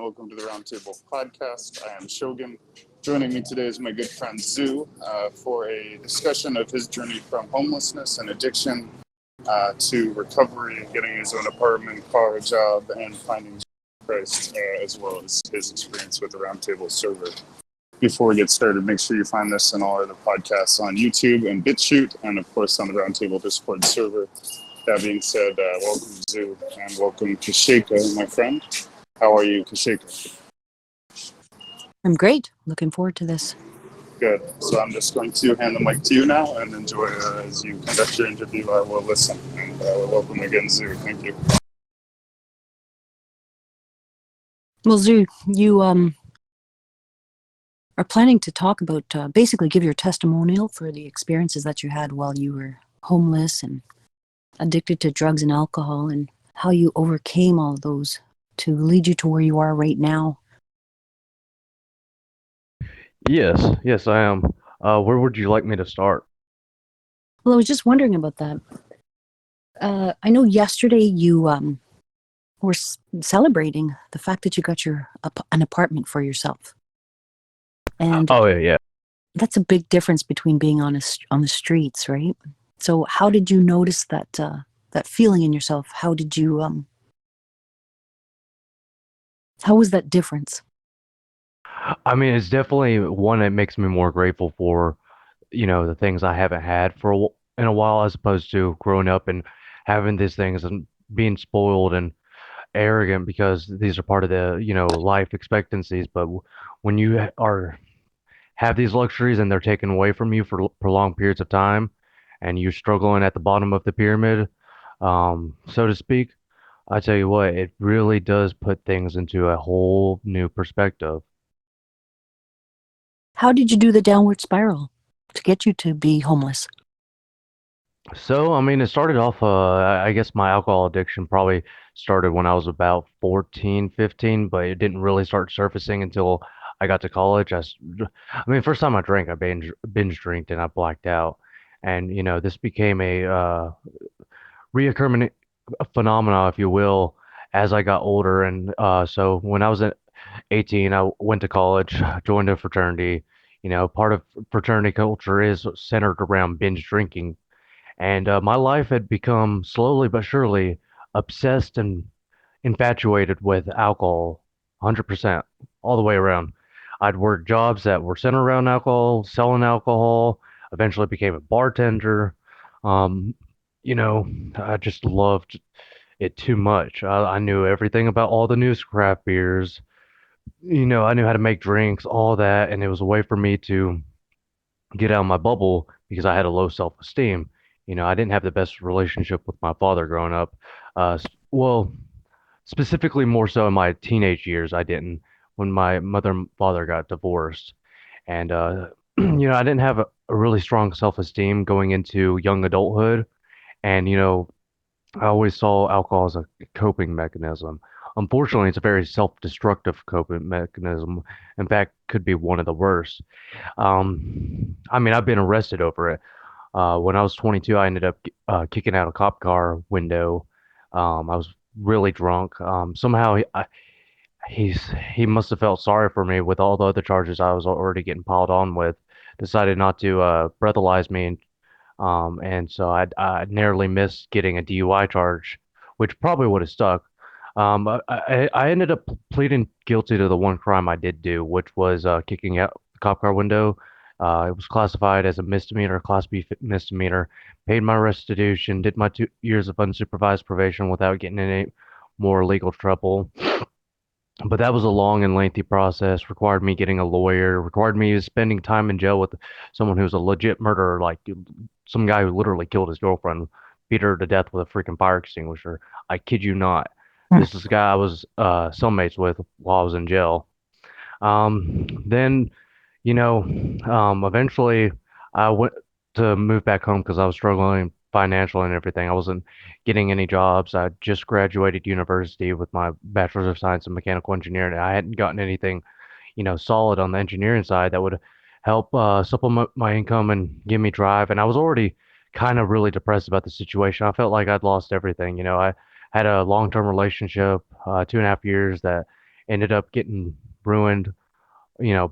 welcome to the Roundtable podcast. I am Shogun. Joining me today is my good friend Zoo for a discussion of his journey from homelessness and addiction to recovery, getting his own apartment, car, job, and finding Christ, as well as his experience with the Roundtable server. Before we get started, make sure you find this and all other podcasts on YouTube and BitChute, and of course on the Roundtable Discord server. That being said, welcome Zoo, and welcome Kasheka, my friend. How are you, Kasheka? I'm great. Looking forward to this. Good. So I'm just going to hand the mic to you now and enjoy as you conduct your interview. I will listen. And welcome again, Zoo. Thank you. Well, Zoo, you are planning to talk about, basically give your testimonial for the experiences that you had while you were homeless and addicted to drugs and alcohol, and how you overcame all of those to lead you to where you are right now. Yes, I am. Where would you like me to start? Well, I was just wondering about that. I know yesterday you were celebrating the fact that you got an apartment for yourself. And Oh yeah. that's a big difference between being on the streets, right? So how did you notice that feeling in yourself? How did you how was that difference? I mean, it's definitely one that makes me more grateful for, the things I haven't had in a while, as opposed to growing up and having these things and being spoiled and arrogant because these are part of the, life expectancies. But when you have these luxuries and they're taken away from you for prolonged periods of time, and you're struggling at the bottom of the pyramid, so to speak, I tell you what, it really does put things into a whole new perspective. How did you do the downward spiral to get you to be homeless? So, I mean, it started off, I guess my alcohol addiction probably started when I was about 14, 15, but it didn't really start surfacing until I got to college. I mean, first time I drank, I binge drinked and I blacked out. And, this became a reoccurring phenomena, if you will, as I got older. And so when I was at 18, I went to college, joined a fraternity. Part of fraternity culture is centered around binge drinking. And my life had become slowly but surely obsessed and infatuated with alcohol, 100%, all the way around. I'd work jobs that were centered around alcohol, selling alcohol, eventually became a bartender. Um, you know, I just loved it too much. I knew everything about all the new craft beers. I knew how to make drinks, all that, and it was a way for me to get out of my bubble because I had a low self-esteem. I didn't have the best relationship with my father growing up. Well, specifically more so in my teenage years, I didn't. When my mother and father got divorced, and I didn't have a really strong self-esteem going into young adulthood, and I always saw alcohol as a coping mechanism. Unfortunately, it's a very self-destructive coping mechanism. In fact, could be one of the worst. I mean, I've been arrested over it. When I was 22, I ended up kicking out a cop car window. I was really drunk. Somehow he must have felt sorry for me with all the other charges I was already getting piled on with. Decided not to breathalyze me, and so I narrowly missed getting a DUI charge, which probably would have stuck. I ended up pleading guilty to the one crime I did do, which was kicking out the cop car window. It was classified as a misdemeanor, Class B misdemeanor. Paid my restitution, did my 2 years of unsupervised probation without getting in any more legal trouble. But that was a long and lengthy process, required me getting a lawyer, required me spending time in jail with someone who's a legit murderer, like some guy who literally killed his girlfriend, beat her to death with a freaking fire extinguisher. I kid you not. This is the guy I was cellmates with while I was in jail. Then, eventually I went to move back home because I was struggling financially and everything. I wasn't getting any jobs. I just graduated university with my bachelor's of science in mechanical engineering. And I hadn't gotten anything, solid on the engineering side that would help supplement my income and give me drive. And I was already kind of really depressed about the situation. I felt like I'd lost everything. I had a long-term relationship, 2.5 years that ended up getting ruined,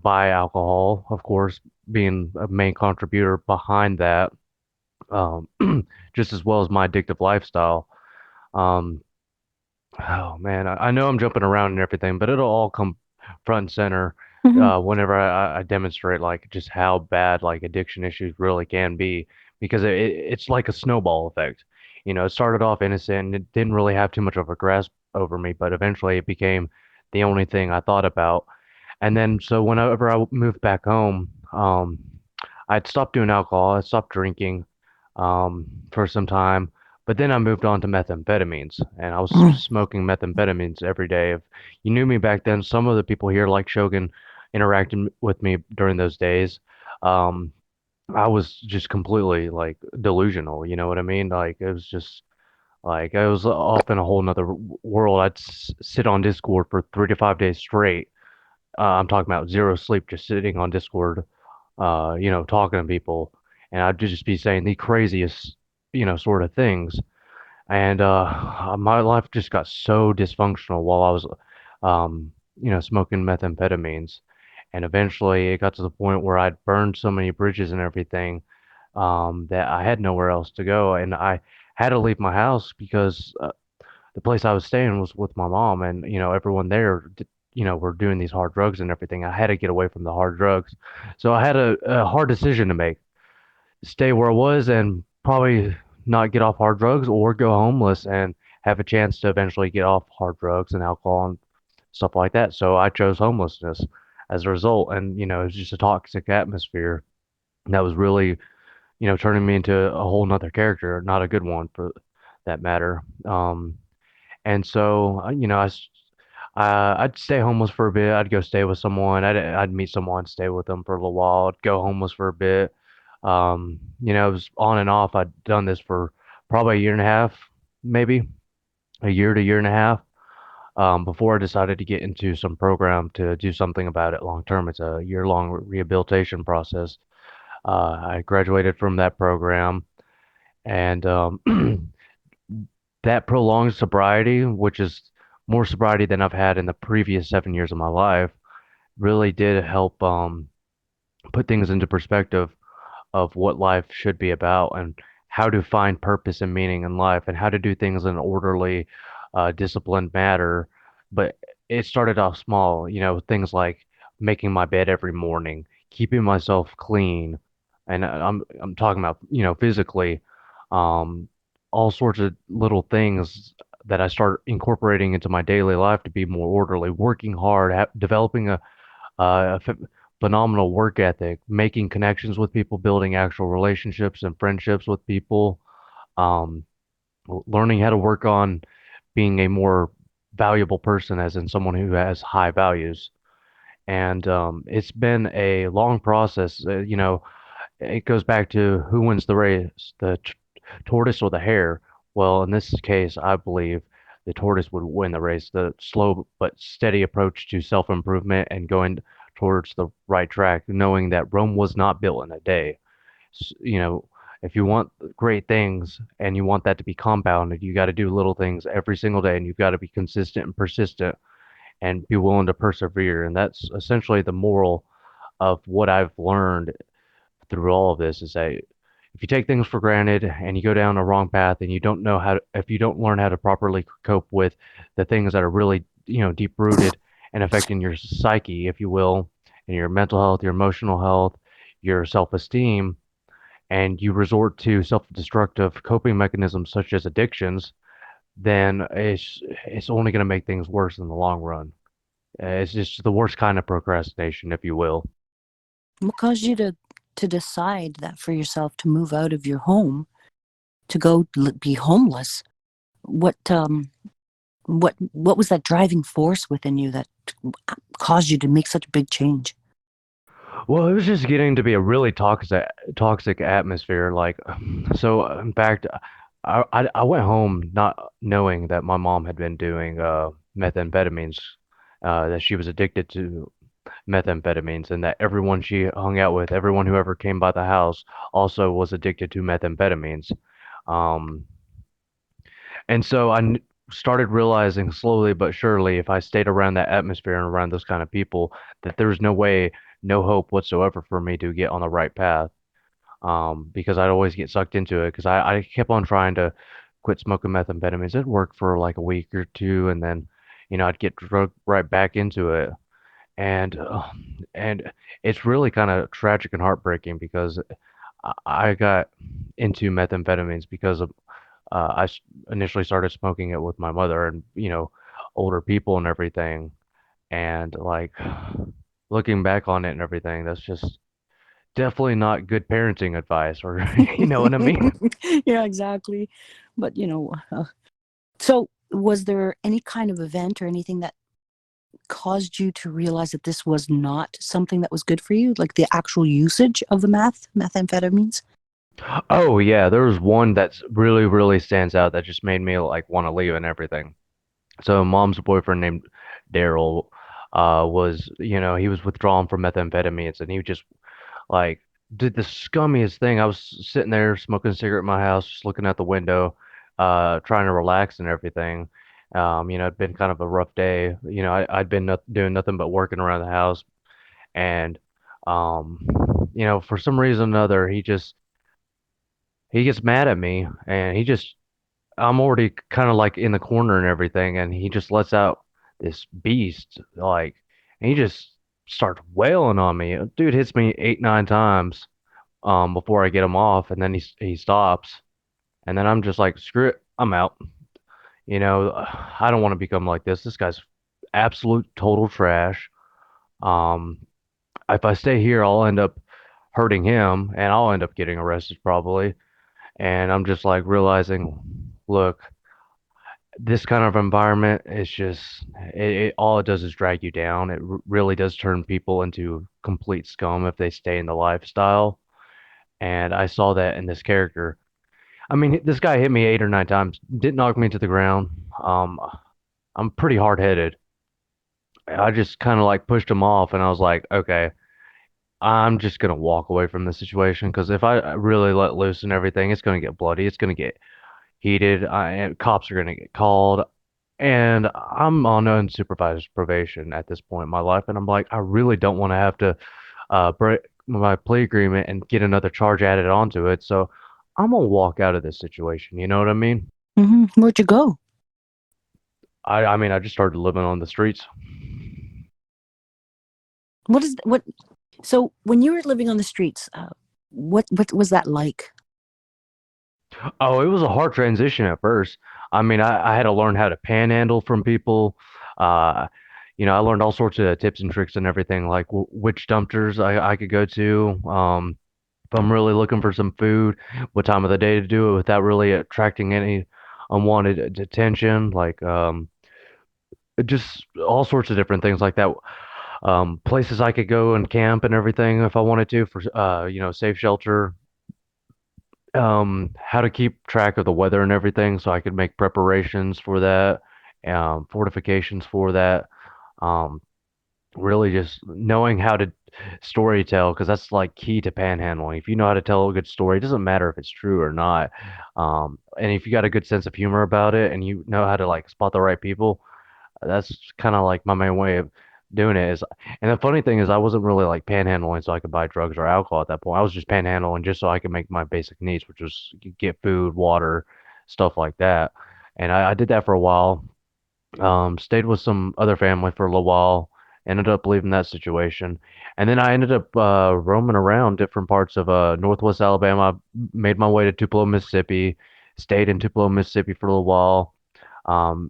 by alcohol, of course, being a main contributor behind that, um, just as well as my addictive lifestyle. Um, Oh man, I know I'm jumping around and everything, but it'll all come front and center Hmm. whenever I demonstrate like just how bad like addiction issues really can be, because it's like a snowball effect. It started off innocent and it didn't really have too much of a grasp over me, but eventually it became the only thing I thought about. And then so whenever I moved back home, I'd stopped doing alcohol, I stopped drinking for some time. But then I moved on to methamphetamines, and I was smoking methamphetamines every day. If you knew me back then, some of the people here, like Shogun, interacted with me during those days. Um, I was just completely like delusional. You know what I mean? Like it was just like I was off in a whole nother world. I'd sit on Discord for 3 to 5 days straight. I'm talking about zero sleep, just sitting on Discord, talking to people, and I'd just be saying the craziest, sort of things. And my life just got so dysfunctional while I was, smoking methamphetamines. And eventually it got to the point where I'd burned so many bridges and everything, that I had nowhere else to go. And I had to leave my house because the place I was staying was with my mom, and everyone there, were doing these hard drugs and everything. I had to get away from the hard drugs, so I had a hard decision to make: stay where I was and probably not get off hard drugs, or go homeless and have a chance to eventually get off hard drugs and alcohol and stuff like that. So I chose homelessness as a result, and it was just a toxic atmosphere that was really, turning me into a whole nother character, not a good one for that matter. And so, I'd stay homeless for a bit. I'd go stay with someone. I'd meet someone, stay with them for a little while. I'd go homeless for a bit. It was on and off. I'd done this for probably a year and a half, maybe a year to year and a half, before I decided to get into some program to do something about it long term. It's a year-long rehabilitation process. I graduated from that program, and that prolonged sobriety, which is more sobriety than I've had in the previous 7 years of my life, really did help put things into perspective of what life should be about, and how to find purpose and meaning in life, and how to do things in an orderly, disciplined manner. But it started off small, things like making my bed every morning, keeping myself clean, and I'm talking about physically, um, all sorts of little things that I start incorporating into my daily life to be more orderly, working hard, developing a phenomenal work ethic, making connections with people, building actual relationships and friendships with people, um, learning how to work on being a more valuable person, as in someone who has high values. And it's been a long process. It goes back to who wins the race, the tortoise or the hare. Well, in this case, I believe the tortoise would win the race. The slow but steady approach to self improvement and going towards the right track, knowing that Rome was not built in a day. You know, if you want great things and you want that to be compounded, you got to do little things every single day, and you've got to be consistent and persistent and be willing to persevere. And that's essentially the moral of what I've learned through all of this, is that if you take things for granted and you go down a wrong path, and you don't know how to, if you don't learn how to properly cope with the things that are really, deep rooted and affecting your psyche, if you will, and your mental health, your emotional health, your self esteem, and you resort to self destructive coping mechanisms such as addictions, then it's only going to make things worse in the long run. It's just the worst kind of procrastination, if you will. What caused you to decide that for yourself, to move out of your home, to go be homeless? What what was that driving force within you that caused you to make such a big change? Well, it was just getting to be a really toxic atmosphere. Like, so in fact, I went home not knowing that my mom had been doing methamphetamines, that she was addicted to methamphetamines, and that everyone she hung out with, everyone who ever came by the house, also was addicted to methamphetamines. Um, and so started realizing slowly but surely if I stayed around that atmosphere and around those kind of people, that there was no way, no hope whatsoever for me to get on the right path. Because I'd always get sucked into it because I kept on trying to quit smoking methamphetamines. It worked for like a week or two, and then, I'd get drugged right back into it. And it's really kind of tragic and heartbreaking because I got into methamphetamines because of initially started smoking it with my mother and older people and everything. And like looking back on it and everything, that's just definitely not good parenting advice, or you know what I mean? Yeah, exactly. But so was there any kind of event or anything that caused you to realize that this was not something that was good for you, like the actual usage of the methamphetamines? Oh yeah, there was one that's really, really stands out that just made me like want to leave and everything. So mom's boyfriend named Daryl was, he was withdrawn from methamphetamines and he just like did the scummiest thing. I was sitting there smoking a cigarette in my house, just looking out the window, trying to relax and everything. It'd been kind of a rough day. I'd been doing nothing but working around the house, and um, for some reason or another, he gets mad at me, and I'm already kind of like in the corner and everything, and he just lets out this beast, like, and he just starts wailing on me. Dude hits me 8, 9 times before I get him off, and then he stops, and then I'm just like, screw it, I'm out. I don't want to become like this. This guy's absolute total trash. Um, if I stay here, I'll end up hurting him, and I'll end up getting arrested probably. And I'm just like realizing, look, this kind of environment is just all it does is drag you down. It really does turn people into complete scum if they stay in the lifestyle. And I saw that in this character. I mean, this guy hit me 8 or 9 times, didn't knock me to the ground. Um, I'm pretty hard headed. I just kind of like pushed him off, and I was like, okay, I'm just gonna walk away from the situation because if I really let loose and everything, it's gonna get bloody. It's gonna get heated. And cops are gonna get called, and I'm on unsupervised probation at this point in my life, and I'm like, I really don't want to have to break my plea agreement and get another charge added onto it. So I'm gonna walk out of this situation. You know what I mean? Where'd you go? I mean, I just started living on the streets. What? So when you were living on the streets, what was that like? Oh, it was a hard transition at first. I mean, I had to learn how to panhandle from people. Uh, I learned all sorts of tips and tricks and everything, like which dumpsters I could go to. If I'm really looking for some food, what time of the day to do it without really attracting any unwanted attention, like just all sorts of different things like that. Places I could go and camp and everything if I wanted to for safe shelter, how to keep track of the weather and everything so I could make preparations for that, fortifications for that. Um, really just knowing how to story tell because that's like key to panhandling. If you know how to tell a good story, it doesn't matter if it's true or not. And if you got a good sense of humor about it and you know how to like spot the right people, that's kind of like my main way of doing it is. And the funny thing is I wasn't really like panhandling so I could buy drugs or alcohol at that point. I was just panhandling just so I could make my basic needs, which was get food, water, stuff like that. And I did that for a while. Stayed with some other family for a little while, ended up leaving that situation. And then I ended up roaming around different parts of Northwest Alabama. Made my way to Tupelo, Mississippi, stayed in Tupelo, Mississippi for a little while.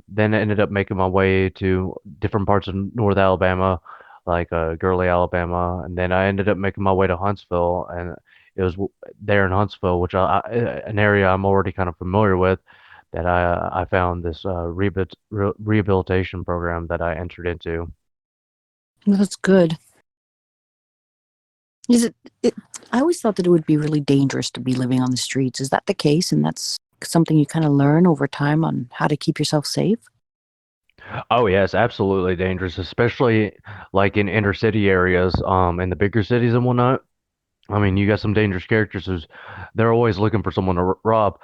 Then I ended up making my way to different parts of North Alabama, like Gurley, Alabama, and then I ended up making my way to Huntsville, and it was there in Huntsville, which an area I'm already kind of familiar with, that I found this rehabilitation program that I entered into. That's good. Is it? I always thought that it would be really dangerous to be living on the streets. Is that the case? And that's something you kind of learn over time on how to keep yourself safe? Oh yes, absolutely dangerous, especially like in inner city areas, in the bigger cities and whatnot. I mean, you got some dangerous characters who's they're always looking for someone to rob.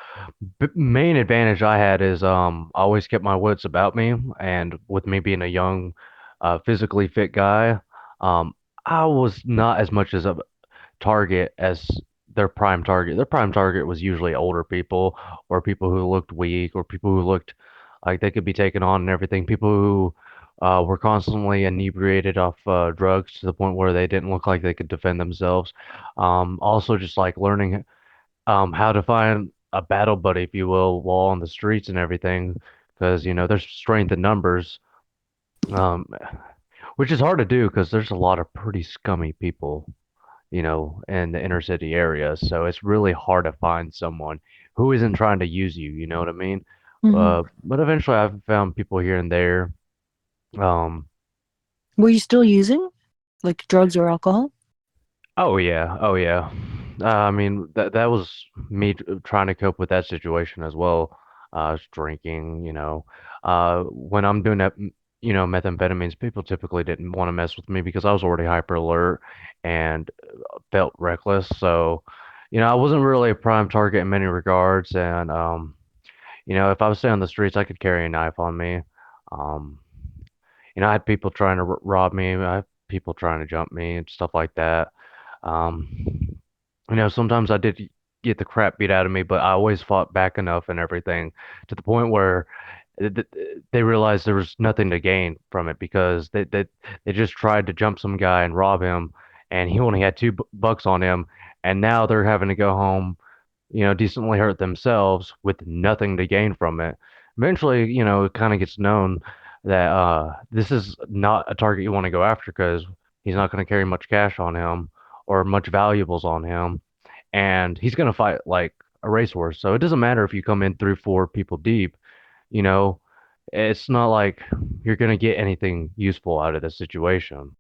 Main advantage I had is I always kept my wits about me, and with me being a young, physically fit guy, um, I was not as much as a target as their prime target. Their prime target was usually older people or people who looked weak or people who looked like they could be taken on and everything. People who were constantly inebriated off drugs to the point where they didn't look like they could defend themselves. Also, just like learning how to find a battle buddy, if you will, while on the streets and everything, because there's strength in numbers, um, which is hard to do because there's a lot of pretty scummy people in the inner city areas. So it's really hard to find someone who isn't trying to use you. You know what I mean? Hmm. But eventually, I've found people here and there. Um, Were you still using like drugs or alcohol? oh yeah, oh yeah. I mean, that was me trying to cope with that situation as well. I was drinking. When I'm doing that, methamphetamines, people typically didn't want to mess with me because I was already hyper alert and felt reckless. So, I wasn't really a prime target in many regards. And, if I was staying on the streets, I could carry a knife on me. Um, I had people trying to rob me. I had people trying to jump me and stuff like that. Um, sometimes I did get the crap beat out of me, but I always fought back enough and everything to the point where they realized there was nothing to gain from it because they just tried to jump some guy and rob him, and he only had two bucks on him, and now they're having to go home, decently hurt themselves with nothing to gain from it. Eventually, it kind of gets known that this is not a target you want to go after because he's not going to carry much cash on him or much valuables on him, and he's going to fight like a racehorse. So it doesn't matter if you come in 3, 4 people deep, you know, it's not like you're going to get anything useful out of this situation.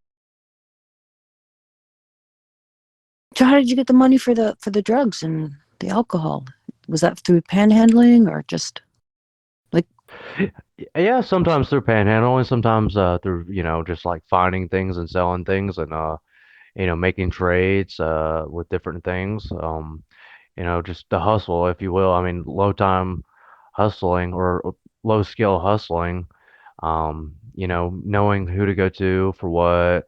So how did you get the money for the drugs and the alcohol? Was that through panhandling or just like? Yeah, sometimes through panhandling, sometimes through, just like finding things and selling things and making trades with different things. Just the hustle, if you will. I mean, low time hustling or low skill hustling. Knowing who to go to for what,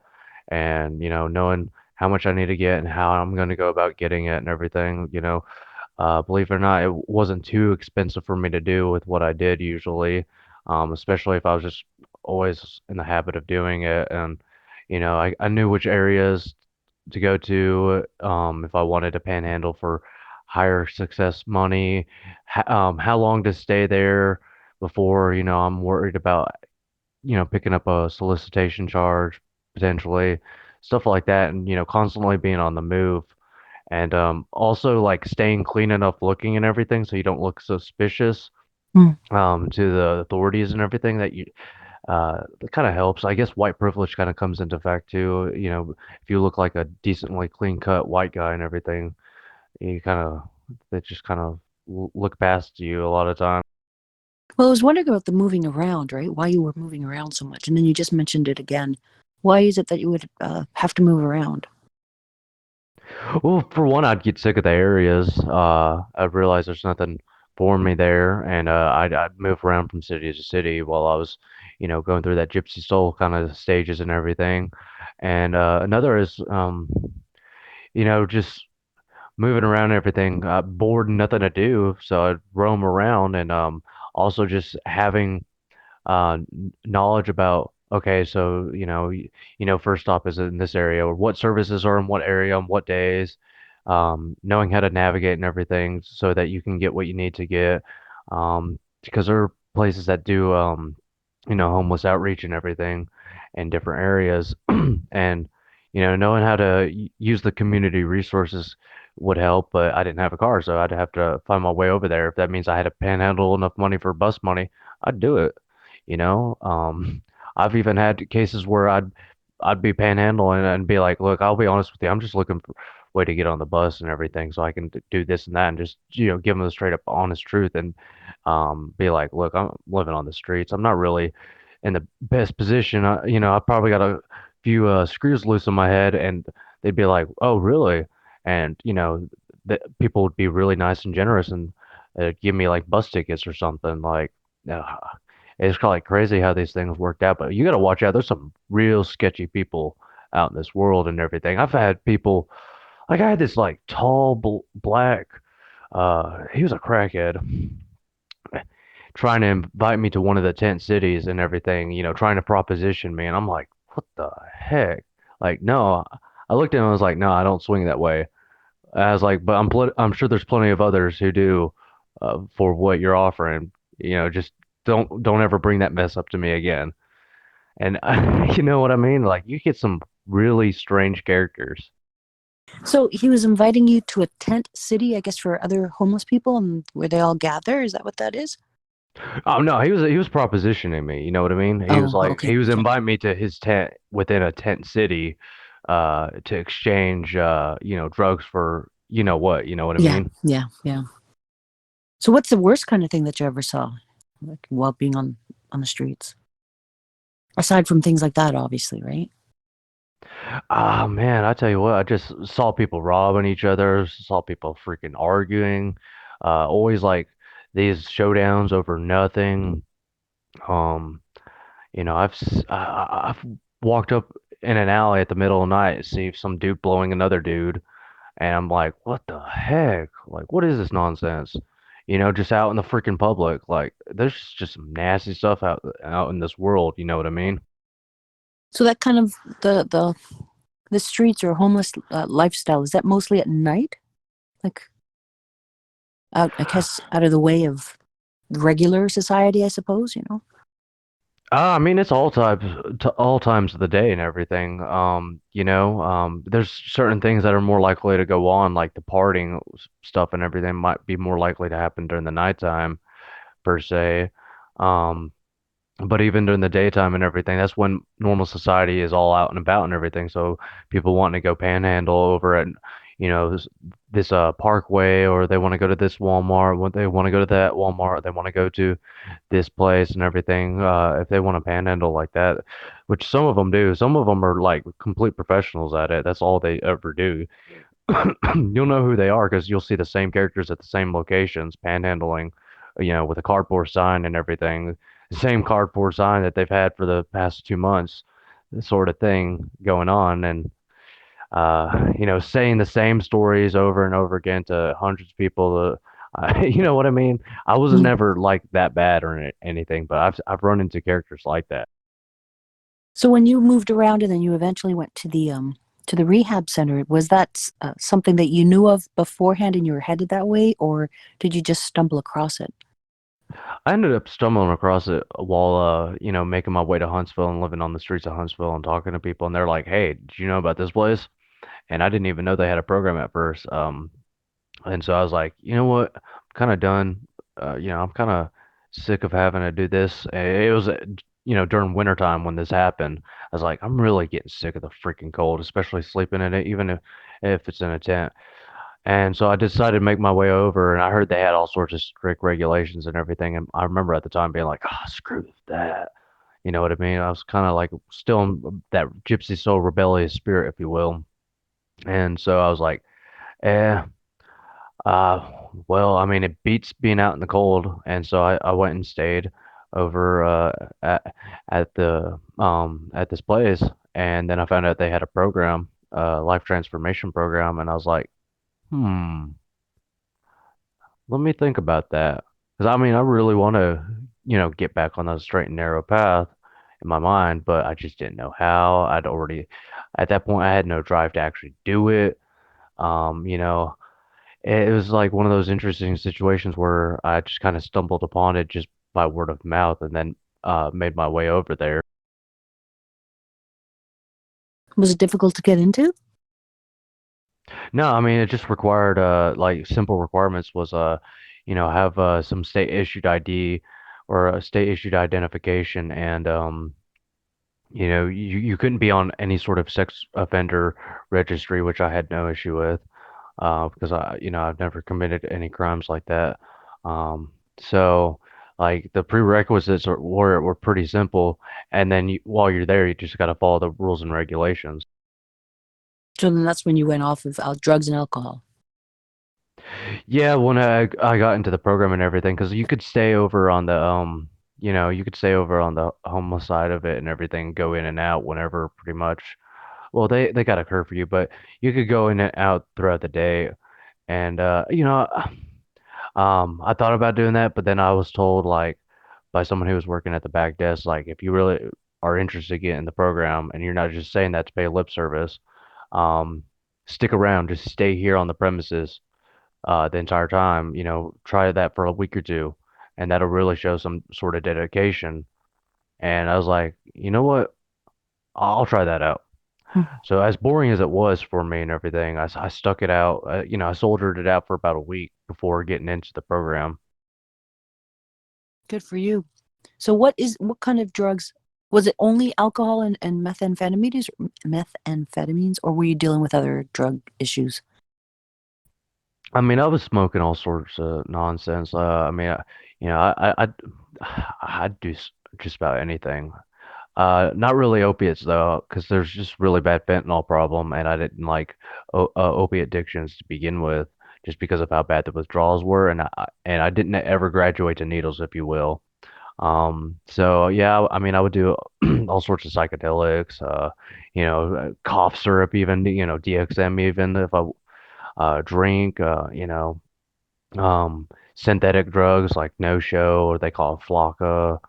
and knowing how much I need to get and how I'm going to go about getting it and everything. Believe it or not, it wasn't too expensive for me to do with what I did usually, especially if I was just always in the habit of doing it. And, I knew which areas to go to if I wanted to panhandle for higher success money, how long to stay there before, I'm worried about, picking up a solicitation charge potentially, stuff like that. And, constantly being on the move and also like staying clean enough looking and everything so you don't look suspicious Hmm. to the authorities and everything that you that kind of helps. I guess white privilege kind of comes into effect too. If you look like a decently clean cut white guy and everything, you kind of they just kind of look past you a lot of time. Well, I was wondering about the moving around, right? Why you were moving around so much, and then you just mentioned it again. Why is it that you would have to move around? Well, for one, I'd get sick of the areas. I'd realize there's nothing for me there, and I'd move around from city to city while I was, going through that gypsy soul kind of stages and everything. And another is, just moving around and everything. Bored and nothing to do, so I'd roam around, and also just having knowledge about okay, so first stop is in this area, or what services are in what area on what days, knowing how to navigate and everything so that you can get what you need to get, because there are places that do homeless outreach and everything in different areas, and knowing how to use the community resources would help, but I didn't have a car, so I'd have to find my way over there. If that means I had to panhandle enough money for bus money, I'd do it. You know, um, I've even had cases where I'd be panhandling and be like, look, I'll be honest with you, I'm just looking for a way to get on the bus and everything, so I can do this and that, and just give them the straight up honest truth and be like, look, I'm living on the streets. I'm not really in the best position. I probably got a few screws loose in my head, and they'd be like, oh, really? and that people would be really nice and generous and give me like bus tickets or something. Like, uh, it's kind of like crazy how these things worked out. But you got to watch out. There's some real sketchy people out in this world and everything. I've had people like I had this like tall black. He was a crackhead trying to invite me to one of the tent cities and everything, trying to proposition me. And I'm like, what the heck? Like, no. I looked at him and I was like, no, I don't swing that way. I was like, but I'm sure there's plenty of others who do for what you're offering. Just don't ever bring that mess up to me again. And you know what I mean? Like, you get some really strange characters. So he was inviting you to a tent city, I guess, for other homeless people, and where they all gather. Is that what that is? Oh no, he was propositioning me. You know what I mean? He was Oh, like okay, he was okay. inviting me to his tent within a tent city, to exchange drugs for what. You know what I Yeah, mean? yeah, yeah. So what's the worst kind of thing that you ever saw, like while being on the streets? Aside from things like that, obviously, right? Ah man, I tell you what, I just saw people robbing each other, saw people freaking arguing, always like these showdowns over nothing. Um, I've walked up in an alley at the middle of the night and see some dude blowing another dude. And I'm like, what the heck? Like, what is this nonsense? Just out in the freaking public. Like, there's just some nasty stuff out in this world. You know what I mean? So that kind of the streets or homeless lifestyle, is that mostly at night, like out, I guess, out of the way of regular society, I suppose. I mean, it's all types, to all times of the day and everything. There's certain things that are more likely to go on, like the partying stuff and everything might be more likely to happen during the nighttime per se. Um, But even during the daytime and everything, that's when normal society is all out and about and everything. So people wanting to go panhandle over at, this parkway, or they want to go to this Walmart, when they want to go to that Walmart, they want to go to this place and everything. If they want to panhandle like that, which some of them do, some of them are like complete professionals at it. That's all they ever do. You'll know who they are because you'll see the same characters at the same locations panhandling, with a cardboard sign and everything. The same cardboard sign that they've had for the past 2 months, this sort of thing going on. And, saying the same stories over and over again to hundreds of people. You know what I mean? I was Mm. never like that bad or anything, but I've run into characters like that. So when you moved around and then you eventually went to the rehab center, was that something that you knew of beforehand and you were headed that way, or did you just stumble across it? I ended up stumbling across it while, making my way to Huntsville and living on the streets of Huntsville and talking to people. And they're like, "Hey, did you know about this place?" And I didn't even know they had a program at first. And so I was like, you know what? I'm kind of done. I'm kind of sick of having to do this. It was, during wintertime when this happened. I was like, I'm really getting sick of the freaking cold, especially sleeping in it, even if it's in a tent. And so I decided to make my way over, and I heard they had all sorts of strict regulations and everything. And I remember at the time being like, "Ah, screw that." You know what I mean? I was kind of like still in that gypsy soul rebellious spirit, if you will. And so I was like, eh, well, I mean, it beats being out in the cold. And so I went and stayed over at this place. And then I found out they had a program, life transformation program, and I was like, hmm. Let me think about that. Because I mean, I really want to, get back on the straight and narrow path in my mind, but I just didn't know how. At that point, I had no drive to actually do it. It was like one of those interesting situations where I just kind of stumbled upon it just by word of mouth and then made my way over there. Was it difficult to get into? No, I mean, it just required, like simple requirements was, have some state issued ID or a state issued identification, and you couldn't be on any sort of sex offender registry, which I had no issue with, because I've never committed any crimes like that. So like the prerequisites were pretty simple, and then while you're there, you just got to follow the rules and regulations. So then that's when you went off of drugs and alcohol. Yeah, when I got into the program and everything, because you could stay over on the you could stay over on the homeless side of it and everything, go in and out whenever, pretty much. Well, they got a curfew, but you could go in and out throughout the day. And I thought about doing that, but then I was told, like, by someone who was working at the back desk, like, if you really are interested in getting the program and you're not just saying that to pay lip service, um, stick around, just stay here on the premises the entire time. Try that for a week or two, and that'll really show some sort of dedication. And I was like, you know what? I'll try that out. Mhm. So as boring as it was for me and everything, I stuck it out. I soldiered it out for about a week before getting into the program. Good for you. So what kind of drugs? Was it only alcohol and methamphetamines, or were you dealing with other drug issues? I mean, I was smoking all sorts of nonsense. I mean, I'd do just about anything. Not really opiates though, because there's just really bad fentanyl problem, and I didn't like opiate addictions to begin with, just because of how bad the withdrawals were, and I didn't ever graduate to needles, if you will. So yeah, I mean, I would do all sorts of psychedelics, cough syrup, even, DXM, even if I drink, synthetic drugs like no show, or they call it Flocka,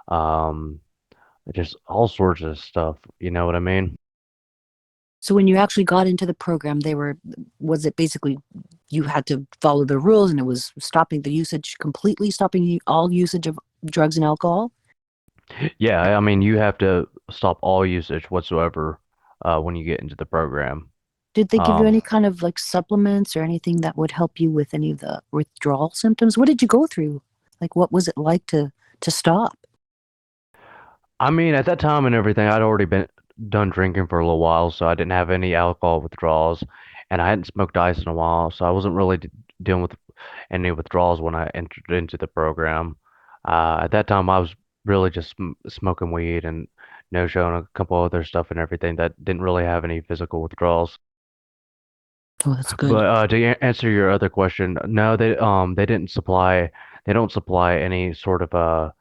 um, just all sorts of stuff. You know what I mean? So when you actually got into the program, was it basically you had to follow the rules and it was stopping the usage completely, stopping all usage of drugs and alcohol? Yeah, I mean, you have to stop all usage whatsoever when you get into the program. Did they give you Um, any kind of like supplements or anything that would help you with any of the withdrawal symptoms? What did you go through? Like what was it like to stop? I mean, at that time and everything, I'd already been done drinking for a little while, so I didn't have any alcohol withdrawals, and I hadn't smoked ice in a while, so I wasn't really dealing with any withdrawals when I entered into the program. At that time, I was really just smoking weed and no showing a couple other stuff and everything that didn't really have any physical withdrawals. Oh, that's good. But to answer your other question, no, they don't supply any sort of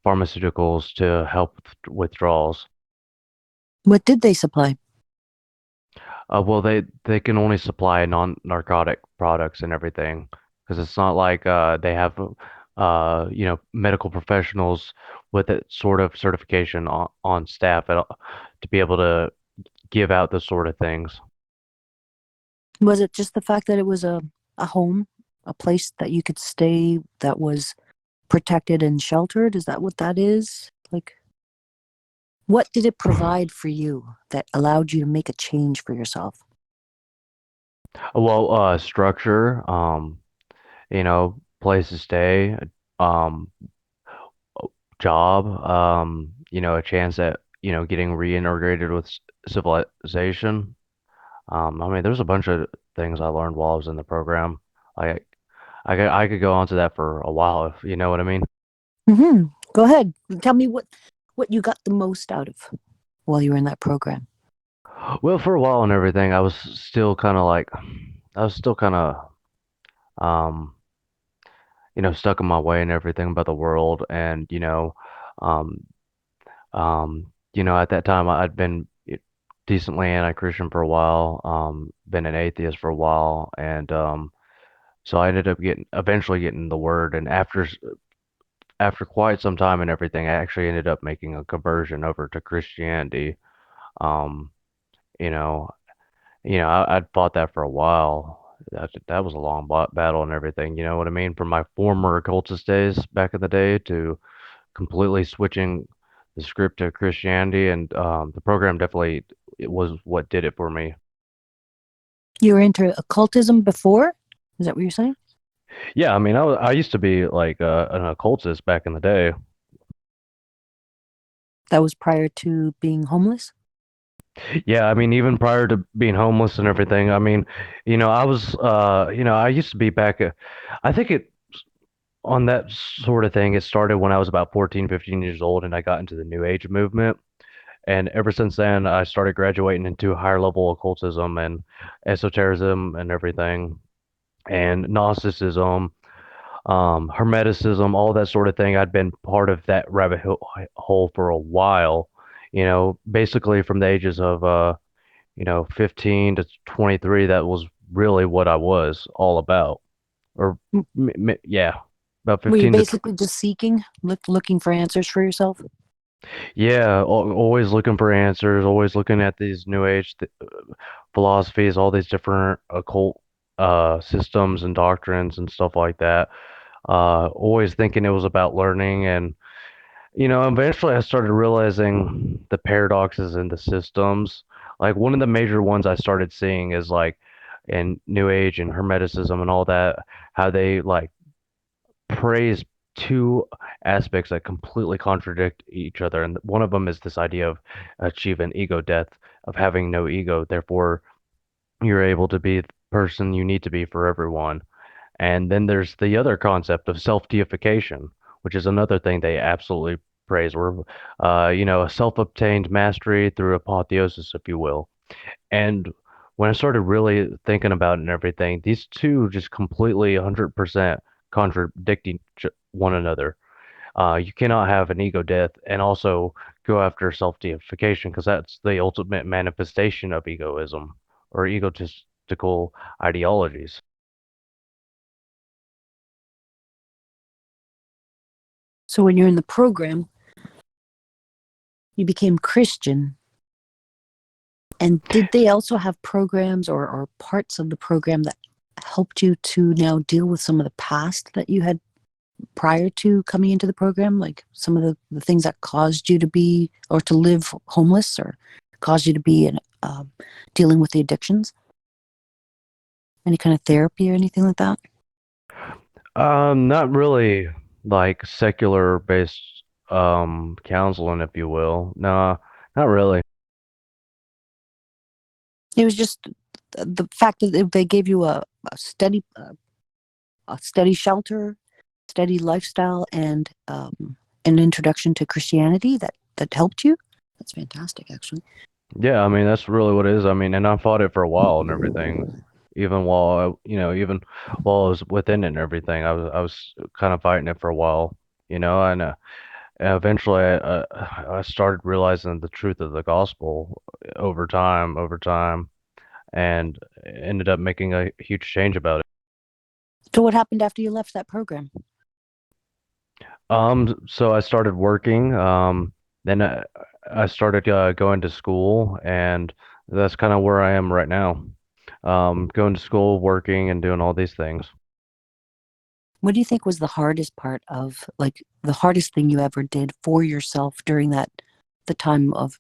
pharmaceuticals to help with withdrawals. What did they supply? Well, they can only supply non-narcotic products and everything, because it's not like they have medical professionals with that sort of certification on staff to be able to give out those sort of things. Was it just the fact that it was a home, a place that you could stay that was protected and sheltered? Is that what that is? Like, what did it provide for you that allowed you to make a change for yourself? Well, structure, place to stay, um, job, a chance at, getting reintegrated with civilization. I mean, there's a bunch of things I learned while I was in the program. I I could go on to that for a while, if you know what I mean. Go ahead. Tell me what you got the most out of while you were in that program. Well, for a while and everything, I was still kind of, um, stuck in my way and everything about the world, and um, at that time I'd been decently anti-Christian for a while, been an atheist for a while, and so I ended up getting eventually getting the word, and after quite some time and everything, I actually ended up making a conversion over to Christianity. Um, you know, I'd fought that for a while. That was a long battle and everything. You know what I mean? From my former occultist days back in the day to completely switching the script to Christianity, and the program definitely it was what did it for me. You were into occultism before? Is that what you're saying? Yeah, I mean, I used to be like an occultist back in the day. That was prior to being homeless? Yeah, I mean, even prior to being homeless and everything, I mean, I used to be I think it on that sort of thing, it started when I was about 14, 15 years old, and I got into the New Age movement. And ever since then, I started graduating into higher level occultism and esotericism and everything, and Gnosticism, Hermeticism, all that sort of thing. I'd been part of that hole for a while, basically from the ages of 15 to 23. That was really what I was all about. Or, yeah, about Were you 15 to basically just seeking, looking for answers for yourself? Yeah, always looking for answers, always looking at these new age philosophies, all these different occult systems and doctrines and stuff like that. Always thinking it was about learning, and eventually I started realizing the paradoxes in the systems. Like one of the major ones I started seeing is like in New Age and Hermeticism and all that, how they like praise two aspects that completely contradict each other. And one of them is this idea of achieving ego death, of having no ego. Therefore, you're able to be the person you need to be for everyone. And then there's the other concept of self deification, which is another thing they absolutely praise, where, a self obtained mastery through apotheosis, if you will. And when I started really thinking about it and everything, these two just completely 100% contradicting one another. You cannot have an ego death and also go after self deification because that's the ultimate manifestation of egoism or egotistical ideologies. So when you're in the program, you became Christian. And did they also have programs or parts of the program that helped you to now deal with some of the past that you had prior to coming into the program? Like some of the things that caused you to be or to live homeless or caused you to be in, dealing with the addictions? Any kind of therapy or anything like that? Not really like secular based counseling, if you will. No, not really. It was just the fact that they gave you a steady shelter, steady lifestyle, and an introduction to Christianity that helped you. That's fantastic, actually. Yeah, I mean that's really what it is. I mean, and I fought it for a while and everything. Even while even while I was within it and everything, I was kind of fighting it for a while, and eventually I started realizing the truth of the gospel over time, and ended up making a huge change about it. So, what happened after you left that program? So I started working. Then I started going to school, and that's kind of where I am right now. Going to school, working, and doing all these things. What do you think was the hardest part of, like, the hardest thing you ever did for yourself during the time of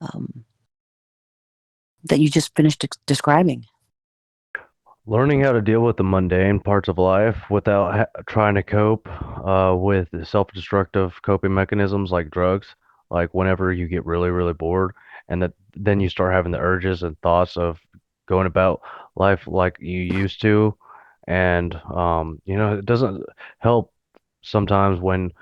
um, that you just finished describing? Learning how to deal with the mundane parts of life without trying to cope with self-destructive coping mechanisms like drugs. Like whenever you get really, really bored, and that then you start having the urges and thoughts of going about life like you used to, and it doesn't help sometimes when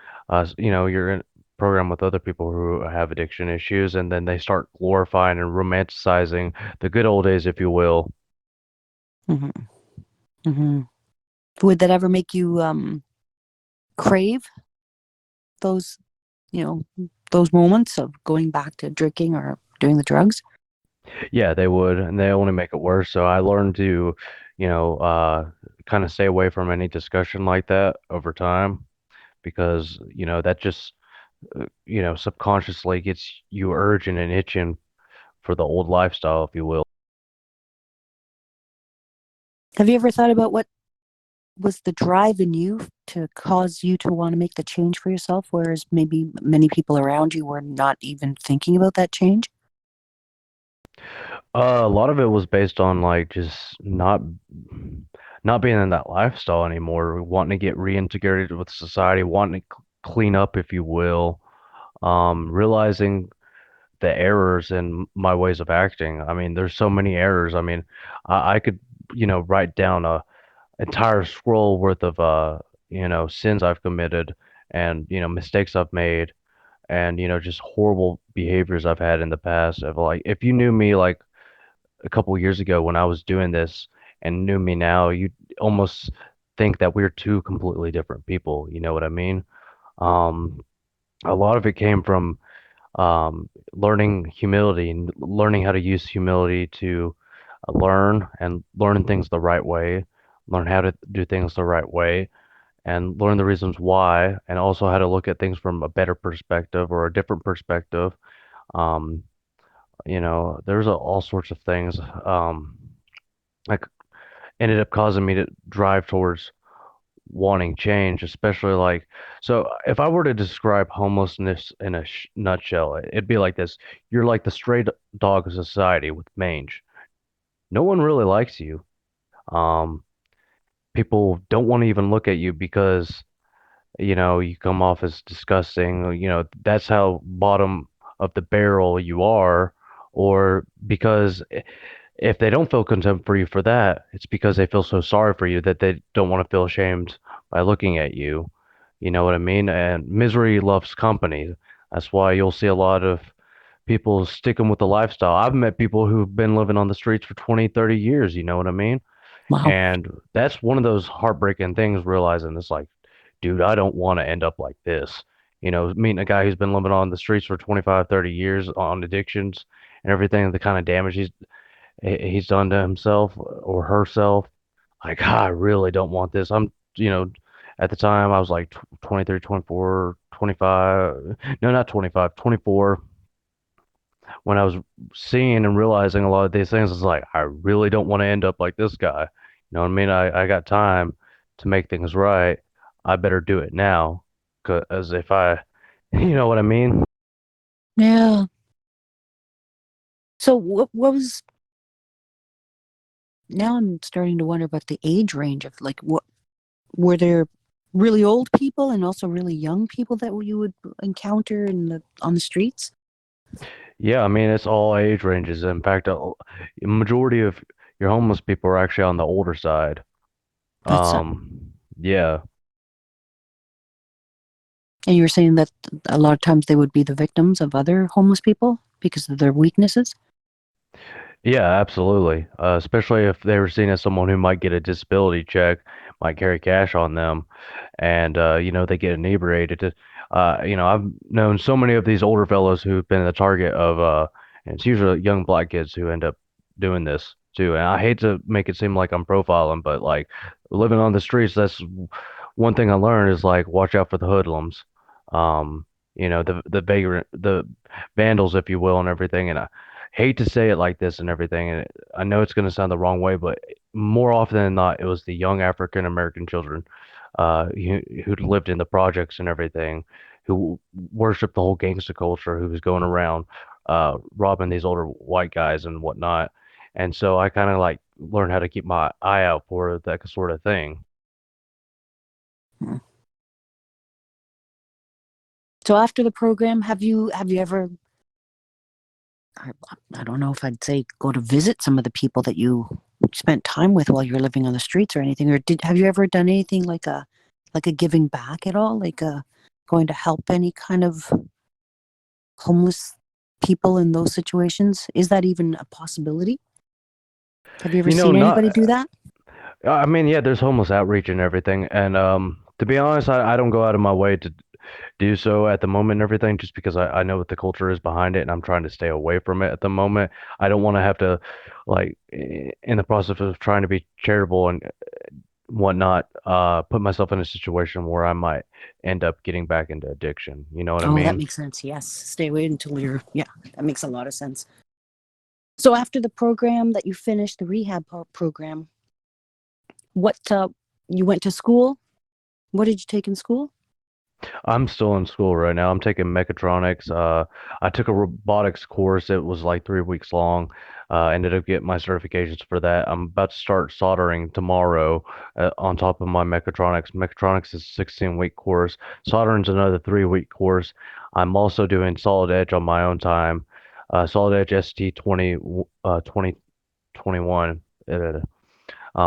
you're in program with other people who have addiction issues, and then they start glorifying and romanticizing the good old days, if you will. Hmm. Hmm. Would that ever make you crave those, you know, those moments of going back to drinking or doing the drugs? Yeah, they would, and they only make it worse. So I learned to, kind of stay away from any discussion like that over time because, that just, subconsciously gets you urging and itching for the old lifestyle, if you will. Have you ever thought about what was the drive in you to cause you to want to make the change for yourself, whereas maybe many people around you were not even thinking about that change? A lot of it was based on like just not being in that lifestyle anymore, wanting to get reintegrated with society, wanting to clean up, if you will, realizing the errors in my ways of acting. I mean, there's so many errors. I mean, I could, write down a entire scroll worth of sins I've committed and mistakes I've made, and just horrible behaviors I've had in the past. Of like, if you knew me like a couple years ago when I was doing this and knew me now, you'd almost think that we're two completely different people. You know what I mean? Um, a lot of it came from learning humility and learning how to use humility to learn and learn things the right way, learn how to do things the right way, and learn the reasons why, and also how to look at things from a better perspective or a different perspective. Um, there's all sorts of things like ended up causing me to drive towards wanting change, especially like, so if I were to describe homelessness in a nutshell, it'd be like this. You're like the stray dog of society with mange. No one really likes you. Um, People don't want to even look at you because you come off as disgusting. That's how bottom of the barrel you are, or because if they don't feel contempt for you for that, it's because they feel so sorry for you that they don't want to feel ashamed by looking at you. You know what I mean? And misery loves company. That's why you'll see a lot of people sticking with the lifestyle. I've met people who've been living on the streets for 20, 30 years, you know what I mean? Wow. And that's one of those heartbreaking things, realizing it's like, dude, I don't want to end up like this. Meeting a guy who's been living on the streets for 25, 30 years on addictions and everything, the kind of damage he's done to himself or herself. Like, I really don't want this. At the time I was like 23, 24, 25. No, not 25, 24. When I was seeing and realizing a lot of these things, it's like, I really don't want to end up like this guy. You know what I mean? I got time to make things right. I better do it now. Because if I, you know what I mean? Yeah. So what was now I'm starting to wonder about the age range of like what were there really old people and also really young people that you would encounter on the streets? Yeah, I mean, it's all age ranges. In fact, a majority of your homeless people are actually on the older side. That's Yeah. and you were saying that a lot of times they would be the victims of other homeless people because of their weaknesses. Yeah, absolutely. Especially if they were seen as someone who might get a disability check, might carry cash on them, and they get inebriated. I've known so many of these older fellows who've been the target of, and it's usually young black kids who end up doing this too. And I hate to make it seem like I'm profiling, but like living on the streets, that's one thing I learned is like watch out for the hoodlums, the vagrant, the vandals, if you will, and everything. And I hate to say it like this and everything, and I know it's going to sound the wrong way, but more often than not, it was the young African American children who lived in the projects and everything, who worshiped the whole gangster culture, who was going around robbing these older white guys and whatnot. And so I kind of like learned how to keep my eye out for that sort of thing. Hmm. So after the program, have you ever I, I don't know if I'd say go to visit some of the people that you spent time with while you're living on the streets or anything, or did have you ever done anything like a giving back at all, like going to help any kind of homeless people in those situations? Is that even a possibility? Have you ever seen anybody Not. do that? I mean, yeah, there's homeless outreach and everything, and to be honest, I don't go out of my way to do so at the moment and everything, just because I know what the culture is behind it, and I'm trying to stay away from it at the moment. I don't want to have to, like, in the process of trying to be charitable and whatnot, put myself in a situation where I might end up getting back into addiction. You know what I Oh, that mean? makes sense. Yes, stay away until you're. Yeah, that makes a lot of sense. So after the program that you finished, the rehab program, what you went to school? What did you take in school? I'm still in school right now. I'm taking mechatronics. I took a robotics course. It was like 3 weeks long. Ended up getting my certifications for that. I'm about to start soldering tomorrow on top of my mechatronics. Mechatronics is a 16-week course. Soldering's another 3-week course. I'm also doing Solid Edge on my own time. Solid Edge ST 2021,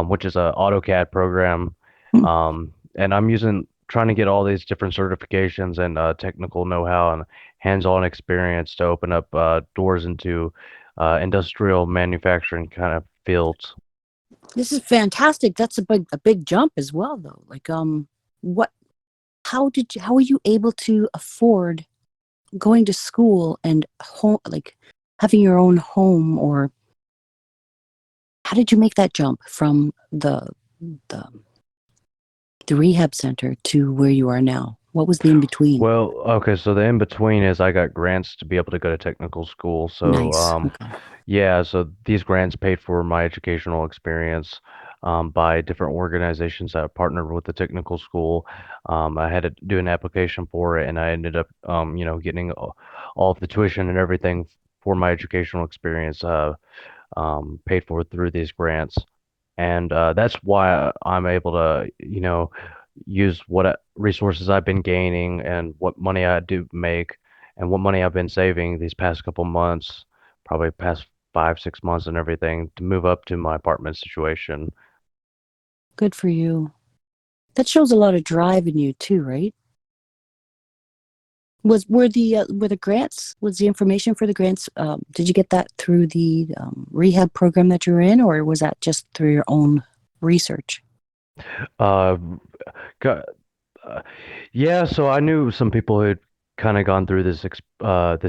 which is a AutoCAD program. Hmm. And I'm using trying to get all these different certifications and technical know-how and hands-on experience to open up doors into industrial manufacturing kind of fields. This is fantastic. That's a big jump as well, though. Like, what? How were you able to afford going to school and home, like having your own home, or how did you make that jump from the the rehab center to where you are now? What was the in between? Well, okay, so the in between is I got grants to be able to go to technical school. So, Nice. Okay. yeah, so these grants paid for my educational experience by different organizations that partnered with the technical school. I had to do an application for it, and I ended up, getting all of the tuition and everything for my educational experience paid for through these grants. And that's why I'm able to, use resources I've been gaining and what money I do make and what money I've been saving these past couple months, probably past 5, 6 months and everything to move up to my apartment situation. Good for you. That shows a lot of drive in you too, right? Were the grants, was the information for the grants, did you get that through the rehab program that you're in, or was that just through your own research? Uh, go- Uh, yeah, so I knew some people who had kind of gone through this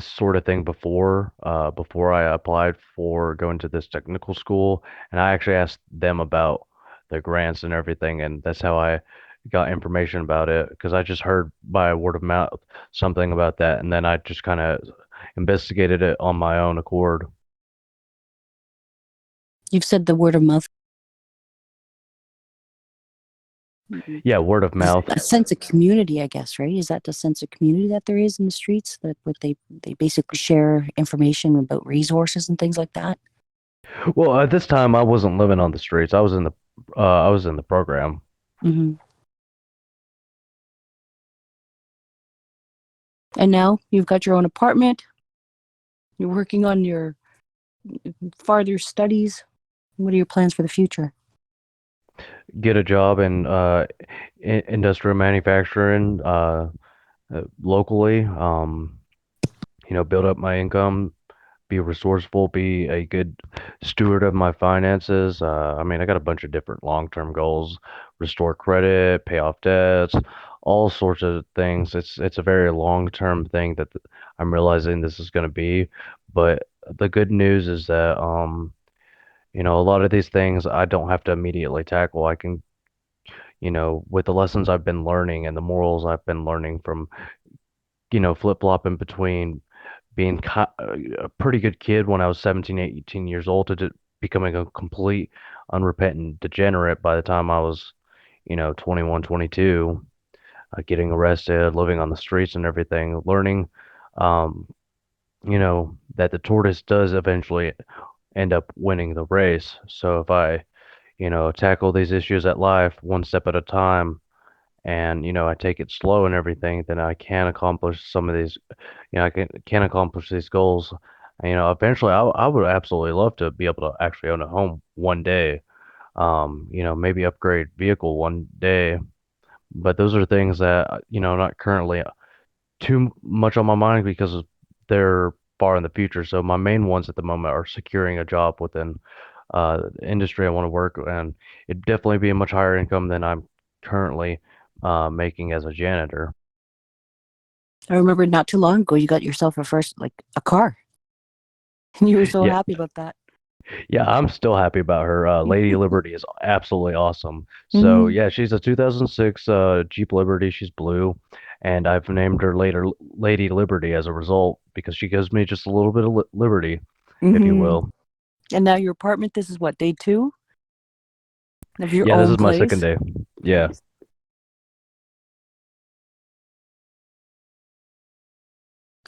sort of thing before I applied for going to this technical school, and I actually asked them about the grants and everything, and that's how I got information about it because I just heard by word of mouth something about that, and then I just kind of investigated it on my own accord. You've said the word of mouth. Mhm. Yeah, word of There's mouth. a sense of community, I guess, right? Is that the sense of community that there is in the streets, that what they basically share information about resources and things like that? Well, at this time I wasn't living on the streets. I was in the program. Hmm. And now you've got your own apartment. You're working on your farther studies. What are your plans for the future? Get a job in industrial manufacturing locally. Build up my income, be resourceful, be a good steward of my finances. I mean, I got a bunch of different long-term goals: restore credit, pay off debts, all sorts of things. It's a very long-term thing that I'm realizing this is going to be. But the good news is that a lot of these things I don't have to immediately tackle. I can, with the lessons I've been learning and the morals I've been learning from, flip-flopping between being a pretty good kid when I was 17, 18 years old to becoming a complete unrepentant degenerate by the time I was, 21, 22, getting arrested, living on the streets and everything, learning, um, that the tortoise does eventually end up winning the race. So if I, tackle these issues at life one step at a time, and I take it slow and everything, then I can accomplish some of these. I can accomplish these goals. And, eventually, I would absolutely love to be able to actually own a home one day. Maybe upgrade vehicle one day. But those are things that not currently too much on my mind because they're far in the future. So my main ones at the moment are securing a job within the industry I want to work, and it'd definitely be a much higher income than I'm currently making as a janitor. I remember not too long ago you got yourself a car, and you were so Yeah, happy about that. yeah, I'm still happy about her. Lady Liberty is absolutely awesome. So Hmm. yeah, she's a 2006 Jeep Liberty. She's blue, and I've named her later Lady Liberty as a result because she gives me just a little bit of liberty, if you Hmm. will. And now your apartment. This is what, day two of your Yeah, this own is my second place. day. Yeah. Nice.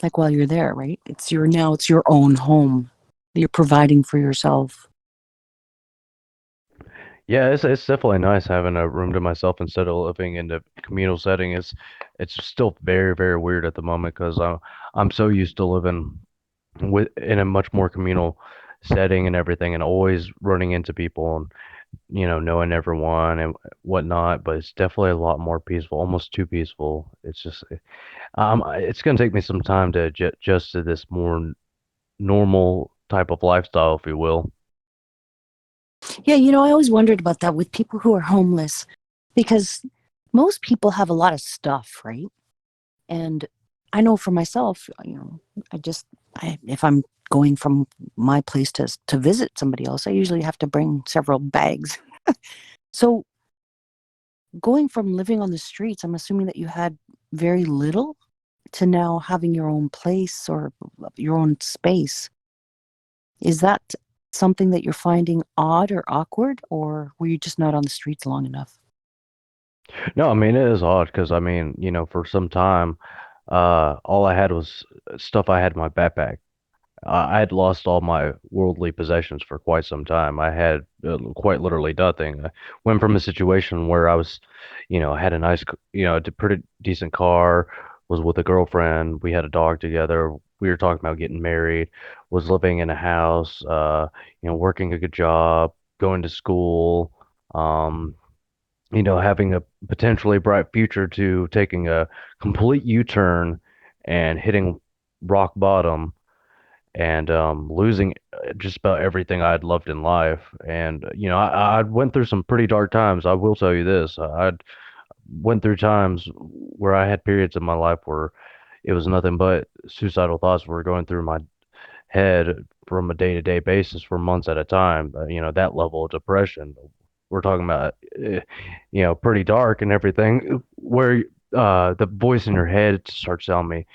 Like while you're there, right? It's your own home that you're providing for yourself. Yeah, it's definitely nice having a room to myself instead of living in a communal setting. It's still very, very weird at the moment because I'm so used to living in a much more communal setting and everything, and always running into people knowing everyone and whatnot, but it's definitely a lot more peaceful, almost too peaceful. It's just, it's gonna take me some time to adjust to this more normal type of lifestyle, if you will. Yeah, I always wondered about that with people who are homeless because most people have a lot of stuff, right? And I know for myself, I just, if I'm going from my place to visit somebody else, I usually have to bring several bags. So going from living on the streets, I'm assuming that you had very little to now having your own place or your own space. Is that something that you're finding odd or awkward, or were you just not on the streets long enough? No, I mean it is odd because I mean, for some time, all I had was stuff I had in my backpack. I had lost all my worldly possessions for quite some time. I had quite literally nothing. I went from a situation where I was, had a nice, pretty decent car, was with a girlfriend, we had a dog together, we were talking about getting married, was living in a house, working a good job, going to school, um, having a potentially bright future to taking a complete U-turn and hitting rock bottom and losing just about everything I'd loved in life. And I went through some pretty dark times. I will tell you this: I'd went through times where I had periods in my life where it was nothing but suicidal thoughts were going through my head from a day-to-day basis for months at a time. That level of depression. We're talking about, pretty dark and everything, where the voice in your head starts telling me,